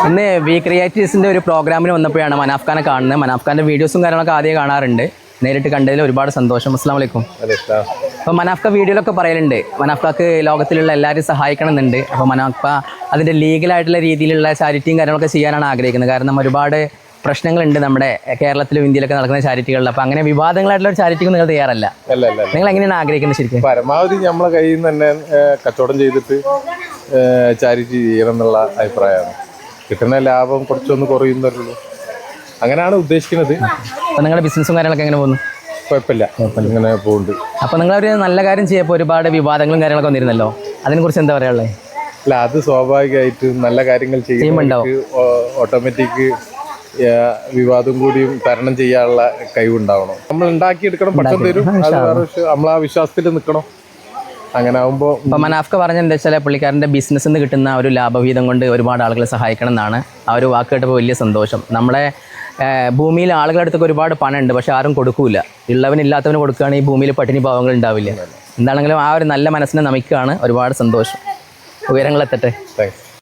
ഇന്ന് വി ക്രിയേറ്റീവ്സിൻ്റെ ഒരു പ്രോഗ്രാമിന് വന്നപ്പോഴാണ് മനാഫ് ഖാനെ കാണുന്നത്. മനാഫ് ഖാൻ്റെ വീഡിയോസും കാര്യങ്ങളൊക്കെ ആദ്യം കാണാറുണ്ട്. നേരിട്ട് കണ്ടതിൽ ഒരുപാട് സന്തോഷം. അസ്സലാമു അലൈക്കും. അപ്പോൾ മനാഫ് ഖാ വീഡിയോയിലൊക്കെ പറയലുണ്ട് മനാഫ് ഖാക്ക് ലോകത്തിലുള്ള എല്ലാവരും സഹായിക്കണം എന്നുണ്ട്. അപ്പോൾ മനാഫ് ഖാ അതിൻ്റെ ലീഗലായിട്ടുള്ള രീതിയിലുള്ള ചാരിറ്റിയും കാര്യങ്ങളൊക്കെ ചെയ്യാനാണ് ആഗ്രഹിക്കുന്നത്. കാരണം ഒരുപാട് പ്രശ്നങ്ങളുണ്ട് നമ്മുടെ കേരളത്തിലും ഇന്ത്യയിലൊക്കെ നടക്കുന്ന ചാരിറ്റികളിൽ. അപ്പോൾ അങ്ങനെ വിവാദങ്ങളായിട്ടുള്ള ഒരു ചാരിറ്റിക്ക് നിങ്ങൾ തയ്യാറല്ല. നിങ്ങൾ എങ്ങനെയാണ് ആഗ്രഹിക്കുന്നത്? ശരിക്കും പരമാവധി നമ്മളെ കയ്യിൽ നിന്ന് തന്നെ കച്ചവടം ചെയ്തിട്ട് ചാരിറ്റി ചെയ്യണം എന്നുള്ള അഭിപ്രായമാണ്. കിട്ടുന്ന ലാഭം കുറച്ചൊന്ന് കുറയുന്നുള്ളൂ, അങ്ങനെയാണ് ഉദ്ദേശിക്കുന്നത്. അപ്പോൾ നിങ്ങളുടെ ബിസിനസ്സും കാര്യങ്ങളൊക്കെ എങ്ങനെ പോകുന്നു? കുഴപ്പമില്ല, ഇങ്ങനെ പോകുന്നുണ്ട്. അപ്പോൾ നിങ്ങളൊരു നല്ല കാര്യം ചെയ്യപ്പോൾ ഒരുപാട് വിവാദങ്ങളും കാര്യങ്ങളൊക്കെ വന്നിരുന്നല്ലോ, അതിനെക്കുറിച്ച് എന്താ പറയാനുള്ളത്? അല്ല, അത് സ്വാഭാവികമായിട്ട് നല്ല കാര്യങ്ങൾ ചെയ്യുമ്പോൾ ഓട്ടോമാറ്റിക് വിവാദം കൂടിയും തരണം ചെയ്യാനുള്ള കഴിവുണ്ടാവണം. നമ്മൾ ഉണ്ടാക്കിയെടുക്കണം, പക്ഷം തരും. അത് നമ്മൾ ആ വിശ്വാസത്തിൽ നിൽക്കണം. അങ്ങനെ ആകുമ്പോൾ ഇപ്പോൾ മനാഫ് ഖാ പറഞ്ഞത് എന്താ വെച്ചാൽ പുള്ളിക്കാരൻ്റെ ബിസിനസ്സിൽ നിന്ന് കിട്ടുന്ന ഒരു ലാഭവിഹിതം കൊണ്ട് ഒരുപാട് ആളുകളെ സഹായിക്കണം എന്നാണ്. ആ ഒരു വാക്ക് കേട്ടപ്പോൾ വലിയ സന്തോഷം. നമ്മുടെ ഭൂമിയിൽ ആളുകളുടെ അടുത്തൊക്കെ ഒരുപാട് പണമുണ്ട്, പക്ഷെ ആരും കൊടുക്കൂല. ഉള്ളവനില്ലാത്തവന് കൊടുക്കുകയാണെങ്കിൽ ഈ ഭൂമിയിൽ പട്ടിണി പാവങ്ങൾ ഉണ്ടാവില്ല. എന്താണെങ്കിലും ആ ഒരു നല്ല മനസ്സിനെ നമിക്കുകയാണ്. ഒരുപാട് സന്തോഷം. ഉയരങ്ങളെത്തട്ടെ. താങ്ക്സ്.